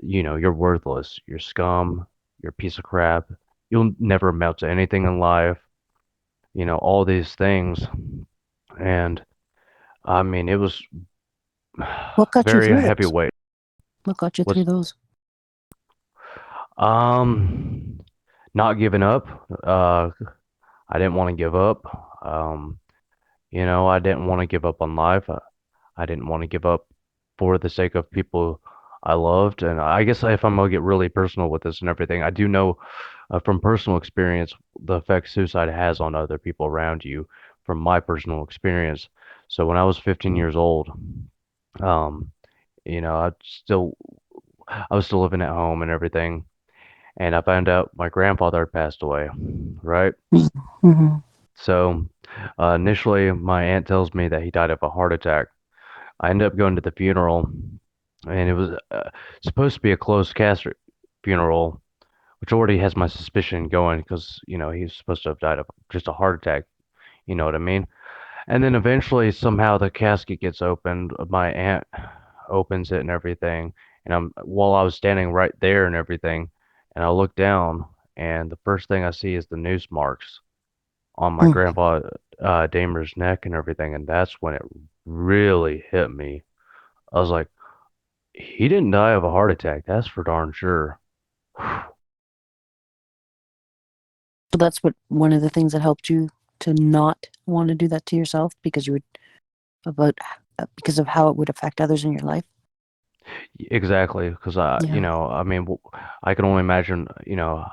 you're worthless, you're scum, you're a piece of crap, you'll never amount to anything in life, all these things. And I mean, it was What got you very through heavy those? weight. What got you through Was those? um not giving up. I didn't want to give up. I didn't want to give up on life. I didn't want to give up for the sake of people I loved. And I guess if I'm gonna get really personal with this and everything, I do know from personal experience the effect suicide has on other people around you from my personal experience. So when I was 15 years old, um, I was still living at home and everything, and I found out my grandfather had passed away, right? Mm-hmm. So initially, my aunt tells me that he died of a heart attack. I ended up going to the funeral, and it was supposed to be a closed casket funeral, which already has my suspicion going because he's supposed to have died of just a heart attack. You know what I mean? And then eventually, somehow, the casket gets opened. My aunt opens it and everything, and I'm while I was standing right there and everything, and I look down, and the first thing I see is the noose marks on my Mm. grandpa Damer's neck and everything, and that's when it really hit me. I was like, he didn't die of a heart attack, that's for darn sure. So that's what one of the things that helped you to not want to do that to yourself because you would about because of how it would affect others in your life. Exactly, because Yeah. I mean, I can only imagine,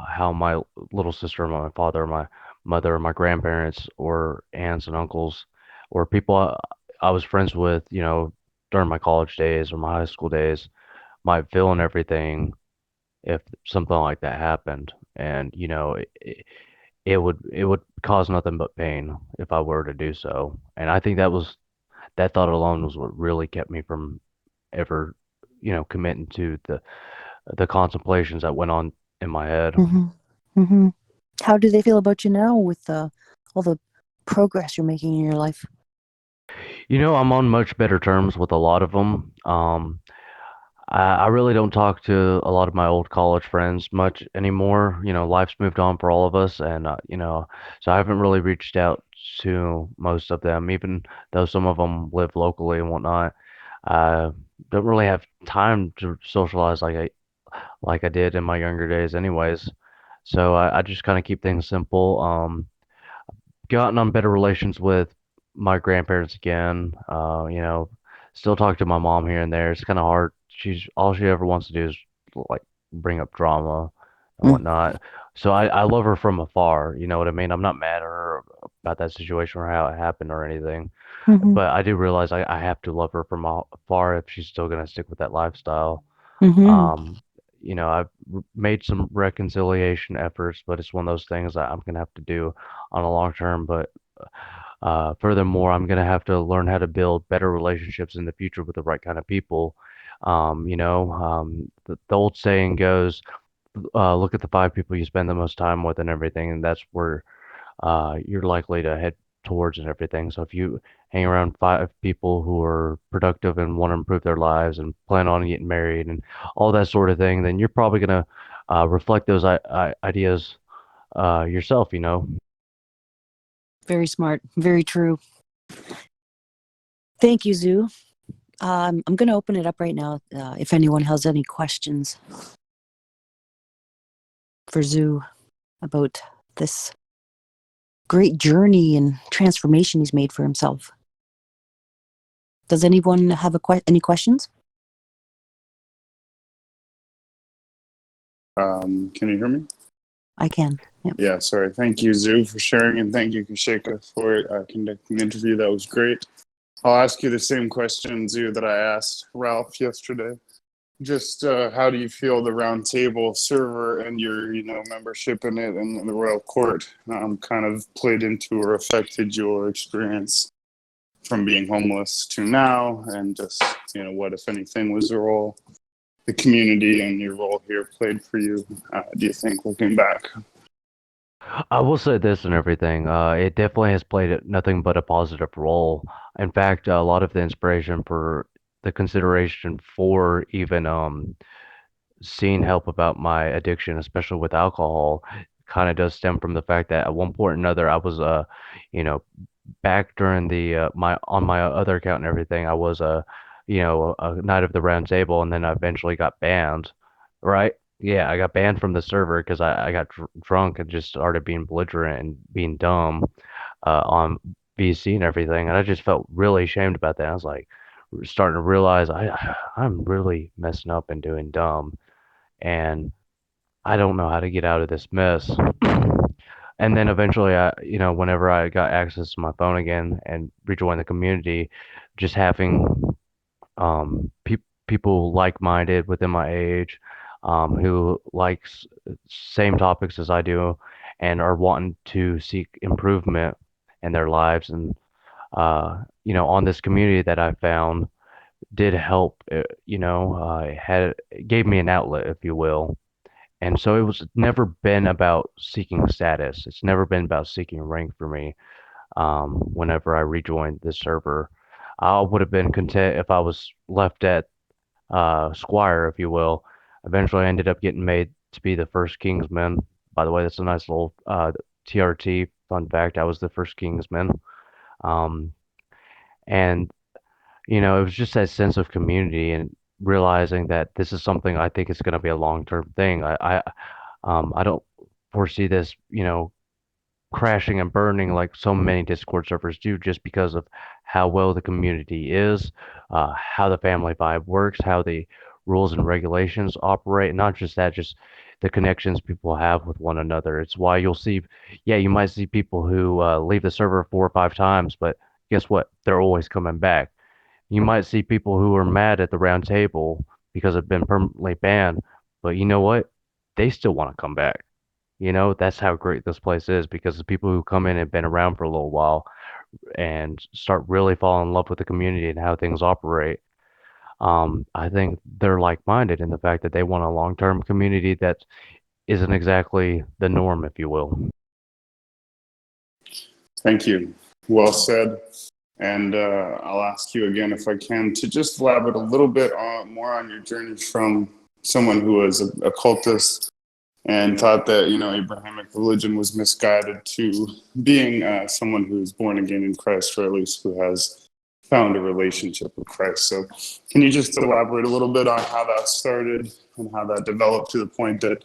how my little sister, my father, my mother, my grandparents, or aunts and uncles, or people I was friends with, during my college days or my high school days, might feel and everything if something like that happened, and it would cause nothing but pain if I were to do so, and I think that thought alone was what really kept me from ever, committing to the contemplations that went on in my head. Mm-hmm. Mm-hmm. How do they feel about you now with all the progress you're making in your life? I'm on much better terms with a lot of them. I really don't talk to a lot of my old college friends much anymore. Life's moved on for all of us, and so I haven't really reached out to most of them, even though some of them live locally and whatnot. I don't really have time to socialize like I did in my younger days, anyways. So I just kind of keep things simple. Gotten on better relations with my grandparents again. Still talk to my mom here and there. It's kind of hard. She's all she ever wants to do is like bring up drama and Mm. whatnot. So I love her from afar. You know what I mean? I'm not mad at her about that situation or how it happened or anything. Mm-hmm. But I do realize I have to love her from afar if she's still gonna stick with that lifestyle. Mm-hmm. Um, I've made some reconciliation efforts, but it's one of those things that I'm gonna have to do on a long term. But furthermore, I'm gonna have to learn how to build better relationships in the future with the right kind of people. The old saying goes, look at the five people you spend the most time with and everything, and that's where you're likely to head towards and everything. So if you hang around five people who are productive and want to improve their lives and plan on getting married and all that sort of thing, then you're probably gonna reflect those ideas yourself, you know. Very smart. Very true. Thank you, Zoo. I'm going to open it up right now. If anyone has any questions for Zoo about this great journey and transformation he's made for himself. Does anyone have any questions? Can you hear me? I can. Yep. Yeah, sorry. Thank you, Zoo, for sharing, and thank you, Kashika, for conducting the interview. That was great. I'll ask you the same question, Zoo, that I asked Ralph yesterday. Just how do you feel the round table server and your, membership in it and the royal court kind of played into or affected your experience from being homeless to now, and just, what, if anything, was the role the community and your role here played for you, do you think, looking back? I will say this and everything. It definitely has played nothing but a positive role. In fact, a lot of the inspiration for the consideration for even seeing help about my addiction, especially with alcohol, kind of does stem from the fact that at one point or another, I was you know, back during the my on my other account and everything, I was a knight of the round table, and then I eventually got banned, right? Yeah, I got banned from the server because I got drunk and just started being belligerent and being dumb on VC and everything, and I just felt really ashamed about that. I was like starting to realize I'm really messing up and doing dumb, and I don't know how to get out of this mess. And then eventually, whenever I got access to my phone again and rejoined the community, just having people like-minded within my age, who likes same topics as I do and are wanting to seek improvement in their lives, and on this community that I found did help. It gave me an outlet, if you will. And so it was never been about seeking status. It's never been about seeking rank for me. Whenever I rejoined this server, I would have been content if I was left at Squire, if you will. Eventually, I ended up getting made to be the first Kingsman. By the way, that's a nice little TRT fun fact. I was the first Kingsman. Um, and it was just that sense of community and realizing that this is something I think is going to be a long-term thing. I don't foresee this, crashing and burning like so many Discord servers do, just because of how well the community is, how the family vibe works, how the rules and regulations operate, and not just that, just the connections people have with one another. It's why you'll see, yeah, you might see people who leave the server 4 or 5 times, but guess what? They're always coming back. You might see people who are mad at the round table because they've been permanently banned, but you know what? They still want to come back. That's how great this place is, because the people who come in and have been around for a little while and start really falling in love with the community and how things operate. I think they're like-minded in the fact that they want a long-term community that isn't exactly the norm, if you will. Thank you. Well said. And I'll ask you again, if I can, to just elaborate a little bit more on your journey from someone who was a cultist and thought that, Abrahamic religion was misguided, to being someone who's born again in Christ, or at least who has found a relationship with Christ. So can you just elaborate a little bit on how that started and how that developed to the point that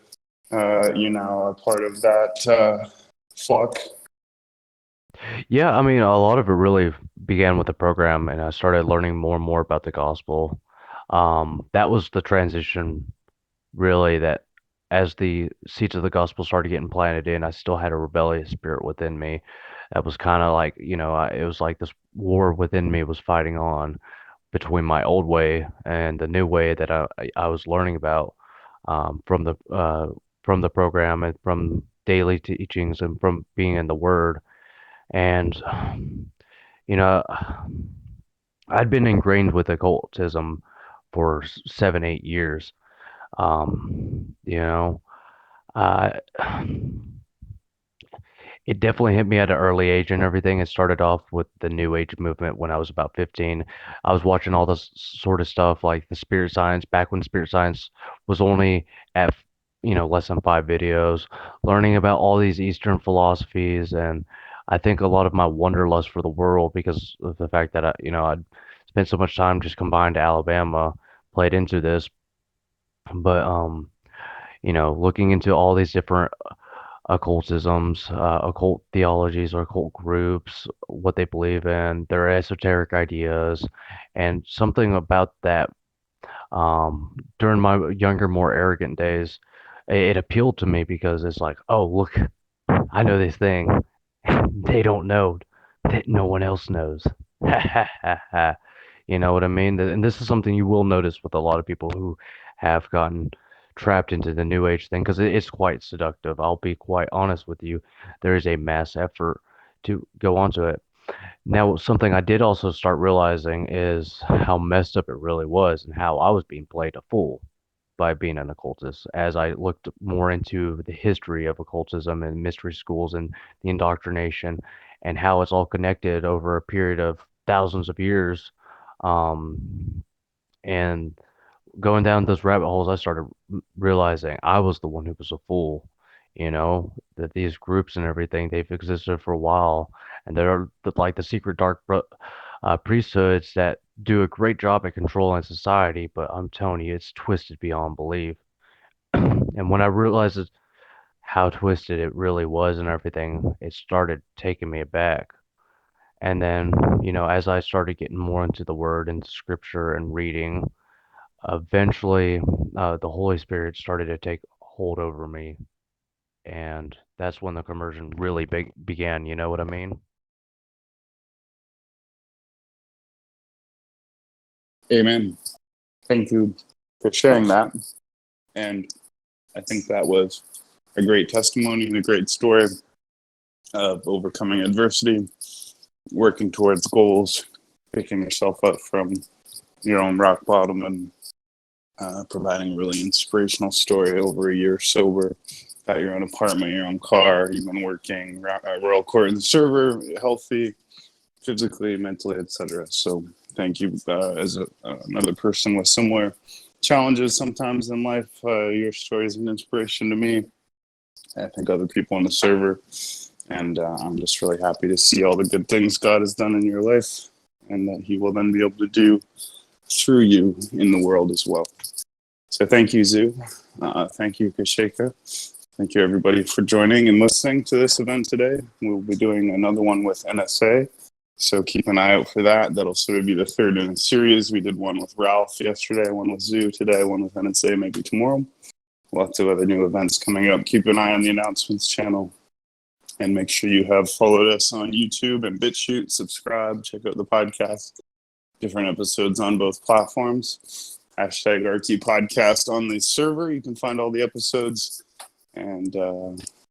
you now are part of that flock? Yeah, I mean, a lot of it really began with the program, and I started learning more and more about the gospel. That was the transition, really, that as the seeds of the gospel started getting planted in, I still had a rebellious spirit within me. that was kind of like, it was like this war within me was fighting on between my old way and the new way that I was learning about from the program and from daily teachings and from being in the Word. And you know, I'd been ingrained with occultism for 7, 8 years. Um, you know, uh, it definitely hit me at an early age and everything. It started off with the New Age movement when I was about 15. I was watching all this sort of stuff like the spirit science back when spirit science was only at, less than 5 videos, learning about all these Eastern philosophies. And I think a lot of my wanderlust for the world, because of the fact that I'd spent so much time just confined to Alabama, played into this. But, looking into all these different occultisms, occult theologies or occult groups, what they believe in, their esoteric ideas, and something about that during my younger, more arrogant days, it appealed to me because it's like, oh, look, I know this thing. They don't know that no one else knows. Ha ha ha ha. You know what I mean? And this is something you will notice with a lot of people who have gotten trapped into the new age thing because it's quite seductive. I'll be quite honest with you. There is a mass effort to go onto it. Now, something I did also start realizing is how messed up it really was and how I was being played a fool by being an occultist as I looked more into the history of occultism and mystery schools and the indoctrination and how it's all connected over a period of thousands of years. Um, and going down those rabbit holes, I started realizing I was the one who was a fool. That these groups and everything, they've existed for a while, and they're like the secret dark priesthoods that do a great job at controlling society, but I'm telling you, it's twisted beyond belief. And when I realized how twisted it really was and everything, it started taking me aback. And then, as I started getting more into the word and scripture and reading, eventually the Holy Spirit started to take hold over me. And that's when the conversion really began. You know what I mean? Amen. Thank you for sharing that. And I think that was a great testimony and a great story of overcoming adversity, working towards goals, picking yourself up from your own rock bottom, and providing a really inspirational story over a year sober. Got your own apartment, your own car, you've been working Royal Court and server, healthy, physically, mentally, etc. So thank you as another person with similar challenges sometimes in life. Your story is an inspiration to me. I think other people on the server. And I'm just really happy to see all the good things God has done in your life and that he will then be able to do through you in the world as well. So thank you, Zoo. Thank you, Kasheka. Thank you, everybody, for joining and listening to this event today. We'll be doing another one with NSA. So keep an eye out for that. That'll sort of be the third in a series. We did one with Ralph yesterday, one with Zoo today, one with NSA maybe tomorrow. Lots of other new events coming up. Keep an eye on the announcements channel. And make sure you have followed us on YouTube and BitChute. Subscribe, check out the podcast. Different episodes on both platforms. Hashtag RT Podcast on the server. You can find all the episodes. And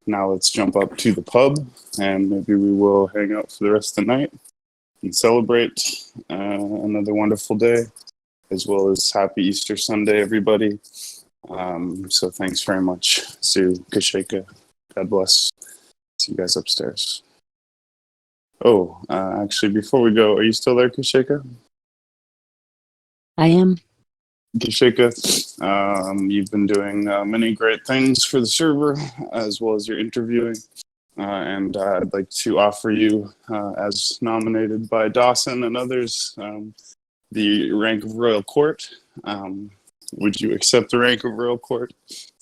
now let's jump up to the pub. And maybe we will hang out for the rest of the night and celebrate another wonderful day, as well as happy Easter Sunday, everybody. So thanks very much, Sue, Kasheka. God bless. See you guys upstairs. Oh, actually, before we go, are you still there, Kasheka? I am. Kasheka, you've been doing many great things for the server, as well as your interviewing. And I'd like to offer you, as nominated by Dawson and others, the rank of Royal Court. Would you accept the rank of Royal Court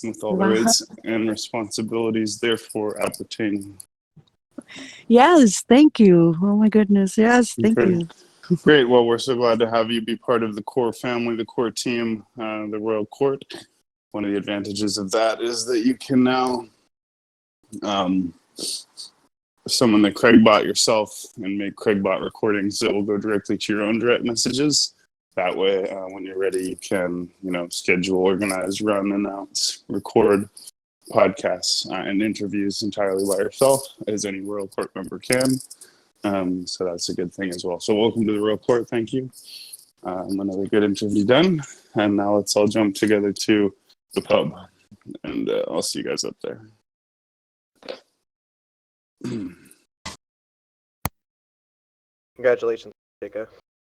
with all the rights and responsibilities therefore appertaining? Yes, thank you. Oh my goodness. Yes, thank you. Great. Well, we're so glad to have you be part of the core family, the core team, the Royal Court. One of the advantages of that is that you can now someone that Craigbot yourself and make Craigbot recordings that will go directly to your own direct messages. That way, when you're ready, you can, schedule, organize, run, announce, record podcasts and interviews entirely by yourself, as any Royal Court member can. So that's a good thing as well. So welcome to the Royal Court. Thank you. Another good interview done. And now let's all jump together to the pub. And I'll see you guys up there. Congratulations, Jacob.